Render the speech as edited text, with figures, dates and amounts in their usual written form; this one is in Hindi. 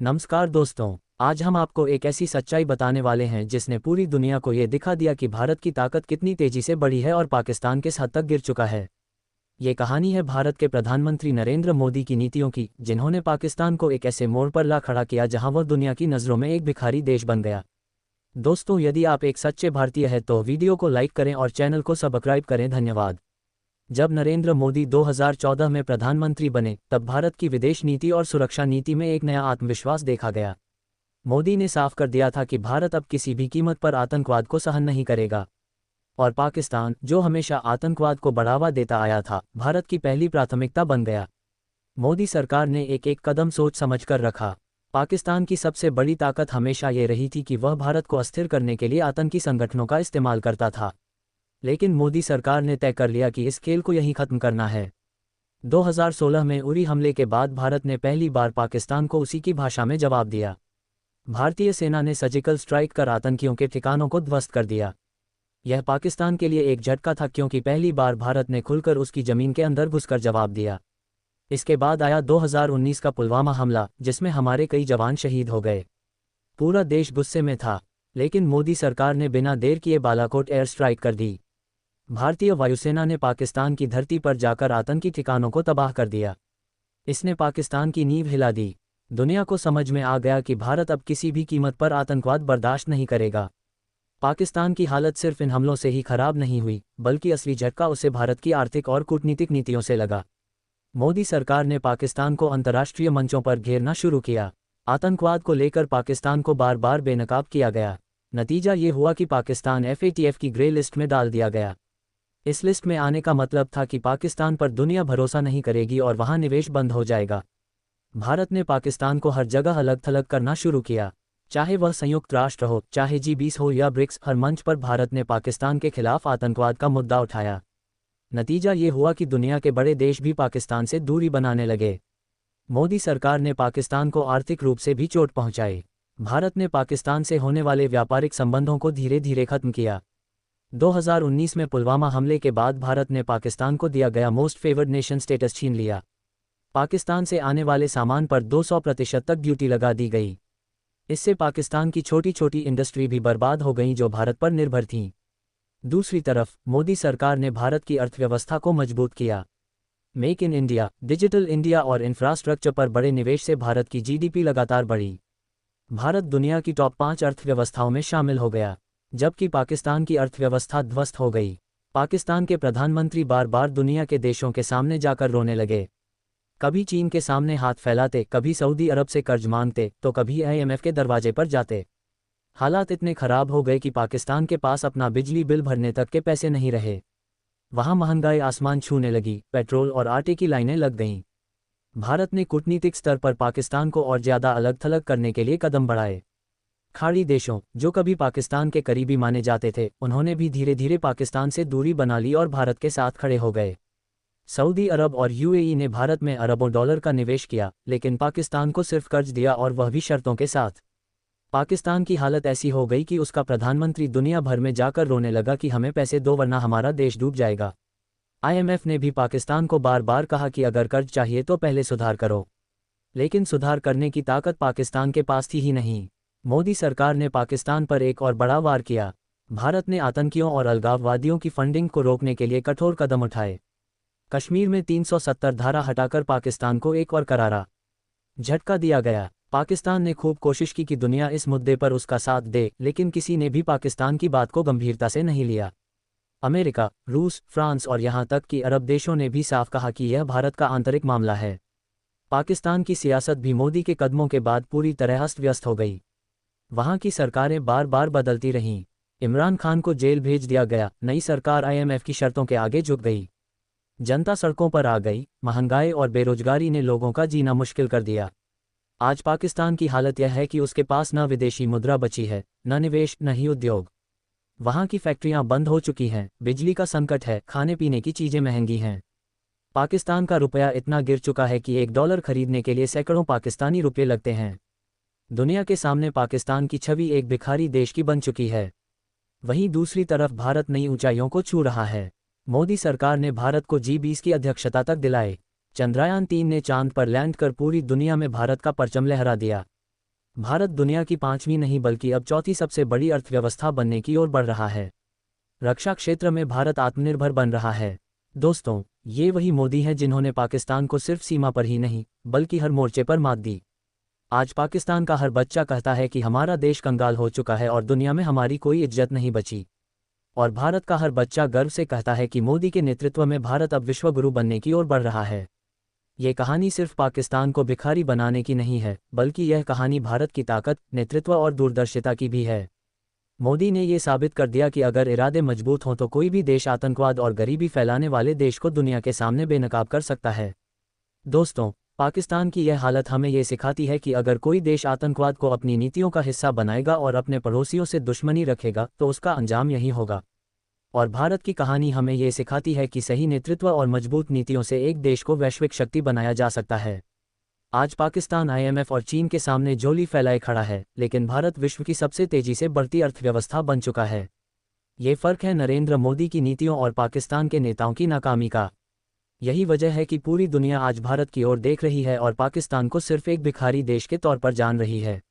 नमस्कार दोस्तों। आज हम आपको एक ऐसी सच्चाई बताने वाले हैं जिसने पूरी दुनिया को ये दिखा दिया कि भारत की ताकत कितनी तेजी से बढ़ी है और पाकिस्तान किस हद तक गिर चुका है। ये कहानी है भारत के प्रधानमंत्री नरेंद्र मोदी की नीतियों की, जिन्होंने पाकिस्तान को एक ऐसे मोड़ पर ला खड़ा किया जहां वह दुनिया की नज़रों में एक भिखारी देश बन गया। दोस्तों, यदि आप एक सच्चे भारतीय हैं तो वीडियो को लाइक करें और चैनल को सब्सक्राइब करें। धन्यवाद। जब नरेंद्र मोदी 2014 में प्रधानमंत्री बने, तब भारत की विदेश नीति और सुरक्षा नीति में एक नया आत्मविश्वास देखा गया। मोदी ने साफ कर दिया था कि भारत अब किसी भी कीमत पर आतंकवाद को सहन नहीं करेगा। और पाकिस्तान, जो हमेशा आतंकवाद को बढ़ावा देता आया था, भारत की पहली प्राथमिकता बन गया। मोदी सरकार ने एक एक कदम सोच समझकर रखा। पाकिस्तान की सबसे बड़ी ताकत हमेशा ये रही थी कि वह भारत को अस्थिर करने के लिए आतंकी संगठनों का इस्तेमाल करता था। लेकिन मोदी सरकार ने तय कर लिया कि इस खेल को यहीं खत्म करना है। 2016 में उरी हमले के बाद भारत ने पहली बार पाकिस्तान को उसी की भाषा में जवाब दिया। भारतीय सेना ने सर्जिकल स्ट्राइक कर आतंकियों के ठिकानों को ध्वस्त कर दिया। यह पाकिस्तान के लिए एक झटका था, क्योंकि पहली बार भारत ने खुलकर उसकी जमीन के अंदर घुसकर जवाब दिया। इसके बाद आया 2019 का पुलवामा हमला, जिसमें हमारे कई जवान शहीद हो गए। पूरा देश गुस्से में था, लेकिन मोदी सरकार ने बिना देर किए बालाकोट एयर स्ट्राइक कर दी। भारतीय वायुसेना ने पाकिस्तान की धरती पर जाकर आतंकी ठिकानों को तबाह कर दिया। इसने पाकिस्तान की नींव हिला दी। दुनिया को समझ में आ गया कि भारत अब किसी भी कीमत पर आतंकवाद बर्दाश्त नहीं करेगा। पाकिस्तान की हालत सिर्फ इन हमलों से ही खराब नहीं हुई, बल्कि असली झटका उसे भारत की आर्थिक और कूटनीतिक नीतियों से लगा। मोदी सरकार ने पाकिस्तान को अंतर्राष्ट्रीय मंचों पर घेरना शुरू किया। आतंकवाद को लेकर पाकिस्तान को बार बार बेनकाब किया गया। नतीजा ये हुआ कि पाकिस्तान FATF की ग्रे लिस्ट में डाल दिया गया। इस लिस्ट में आने का मतलब था कि पाकिस्तान पर दुनिया भरोसा नहीं करेगी और वहां निवेश बंद हो जाएगा। भारत ने पाकिस्तान को हर जगह अलग थलग करना शुरू किया। चाहे वह संयुक्त राष्ट्र हो, चाहे G20 हो या ब्रिक्स, हर मंच पर भारत ने पाकिस्तान के खिलाफ आतंकवाद का मुद्दा उठाया। नतीजा ये हुआ कि दुनिया के बड़े देश भी पाकिस्तान से दूरी बनाने लगे। मोदी सरकार ने पाकिस्तान को आर्थिक रूप से भी चोट पहुंचाई। भारत ने पाकिस्तान से होने वाले व्यापारिक संबंधों को धीरे धीरे खत्म किया। 2019 में पुलवामा हमले के बाद भारत ने पाकिस्तान को दिया गया मोस्ट फेवर्ड नेशन स्टेटस छीन लिया। पाकिस्तान से आने वाले सामान पर 200% तक ड्यूटी लगा दी गई। इससे पाकिस्तान की छोटी छोटी इंडस्ट्री भी बर्बाद हो गईं जो भारत पर निर्भर थीं। दूसरी तरफ मोदी सरकार ने भारत की अर्थव्यवस्था को मजबूत किया। Make in India, digital India और इंफ्रास्ट्रक्चर पर बड़े निवेश से भारत की GDP लगातार बढ़ी। भारत दुनिया की टॉप 5 अर्थव्यवस्थाओं में शामिल हो गया, जबकि पाकिस्तान की अर्थव्यवस्था ध्वस्त हो गई। पाकिस्तान के प्रधानमंत्री बार बार दुनिया के देशों के सामने जाकर रोने लगे। कभी चीन के सामने हाथ फैलाते, कभी सऊदी अरब से कर्ज मांगते, तो कभी IMF के दरवाजे पर जाते। हालात इतने खराब हो गए कि पाकिस्तान के पास अपना बिजली बिल भरने तक के पैसे नहीं रहे। वहां महंगाई आसमान छूने लगी, पेट्रोल और आटे की लाइनें लग गईं। भारत ने कूटनीतिक स्तर पर पाकिस्तान को और ज़्यादा अलग थलग करने के लिए कदम बढ़ाए। खाड़ी देशों, जो कभी पाकिस्तान के करीबी माने जाते थे, उन्होंने भी धीरे धीरे पाकिस्तान से दूरी बना ली और भारत के साथ खड़े हो गए। सऊदी अरब और UAE ने भारत में अरबों डॉलर का निवेश किया, लेकिन पाकिस्तान को सिर्फ कर्ज दिया, और वह भी शर्तों के साथ। पाकिस्तान की हालत ऐसी हो गई कि उसका प्रधानमंत्री दुनिया भर में जाकर रोने लगा कि हमें पैसे दो वरना हमारा देश डूब जाएगा। IMF ने भी पाकिस्तान को बार बार कहा कि अगर कर्ज चाहिए तो पहले सुधार करो, लेकिन सुधार करने की ताकत पाकिस्तान के पास थी ही नहीं। मोदी सरकार ने पाकिस्तान पर एक और बड़ा वार किया। भारत ने आतंकियों और अलगाववादियों की फंडिंग को रोकने के लिए कठोर कदम उठाए। कश्मीर में 370 धारा हटाकर पाकिस्तान को एक और करारा झटका दिया गया। पाकिस्तान ने खूब कोशिश की कि दुनिया इस मुद्दे पर उसका साथ दे, लेकिन किसी ने भी पाकिस्तान की बात को गंभीरता से नहीं लिया। अमेरिका, रूस, फ्रांस और यहाँ तक कि अरब देशों ने भी साफ कहा कि यह भारत का आंतरिक मामला है। पाकिस्तान की सियासत भी मोदी के कदमों के बाद पूरी तरह अस्त व्यस्त हो गई। वहाँ की सरकारें बार बार बदलती रहीं। इमरान खान को जेल भेज दिया गया, नई सरकार IMF की शर्तों के आगे झुक गई। जनता सड़कों पर आ गई। महंगाई और बेरोजगारी ने लोगों का जीना मुश्किल कर दिया। आज पाकिस्तान की हालत यह है कि उसके पास न विदेशी मुद्रा बची है, न निवेश, न ही उद्योग। वहाँ की फैक्ट्रियाँ बंद हो चुकी हैं, बिजली का संकट है, खाने पीने की चीज़ें महंगी हैं। पाकिस्तान का रुपया इतना गिर चुका है कि $1 खरीदने के लिए सैकड़ों पाकिस्तानी रुपये लगते हैं। दुनिया के सामने पाकिस्तान की छवि एक भिखारी देश की बन चुकी है। वहीं दूसरी तरफ भारत नई ऊंचाइयों को छू रहा है। मोदी सरकार ने भारत को G20 की अध्यक्षता तक दिलाई। चंद्रयान 3 ने चांद पर लैंड कर पूरी दुनिया में भारत का परचम लहरा दिया। भारत दुनिया की पांचवीं नहीं बल्कि अब चौथी सबसे बड़ी अर्थव्यवस्था बनने की ओर बढ़ रहा है। रक्षा क्षेत्र में भारत आत्मनिर्भर बन रहा है। दोस्तों, ये वही मोदी हैं जिन्होंने पाकिस्तान को सिर्फ सीमा पर ही नहीं बल्कि हर मोर्चे पर मात दी। आज पाकिस्तान का हर बच्चा कहता है कि हमारा देश कंगाल हो चुका है और दुनिया में हमारी कोई इज्जत नहीं बची। और भारत का हर बच्चा गर्व से कहता है कि मोदी के नेतृत्व में भारत अब विश्वगुरु बनने की ओर बढ़ रहा है। ये कहानी सिर्फ पाकिस्तान को भिखारी बनाने की नहीं है, बल्कि यह कहानी भारत की ताकत, नेतृत्व और दूरदर्शिता की भी है। मोदी ने ये साबित कर दिया कि अगर इरादे मजबूत हों तो कोई भी देश आतंकवाद और गरीबी फैलाने वाले देश को दुनिया के सामने बेनकाब कर सकता है। दोस्तों, पाकिस्तान की यह हालत हमें ये सिखाती है कि अगर कोई देश आतंकवाद को अपनी नीतियों का हिस्सा बनाएगा और अपने पड़ोसियों से दुश्मनी रखेगा तो उसका अंजाम यही होगा। और भारत की कहानी हमें ये सिखाती है कि सही नेतृत्व और मजबूत नीतियों से एक देश को वैश्विक शक्ति बनाया जा सकता है। आज पाकिस्तान IMF और चीन के सामने झोली फैलाए खड़ा है, लेकिन भारत विश्व की सबसे तेजी से बढ़ती अर्थव्यवस्था बन चुका है। ये फर्क है नरेंद्र मोदी की नीतियों और पाकिस्तान के नेताओं की नाकामी का। यही वजह है कि पूरी दुनिया आज भारत की ओर देख रही है और पाकिस्तान को सिर्फ एक भिखारी देश के तौर पर जान रही है।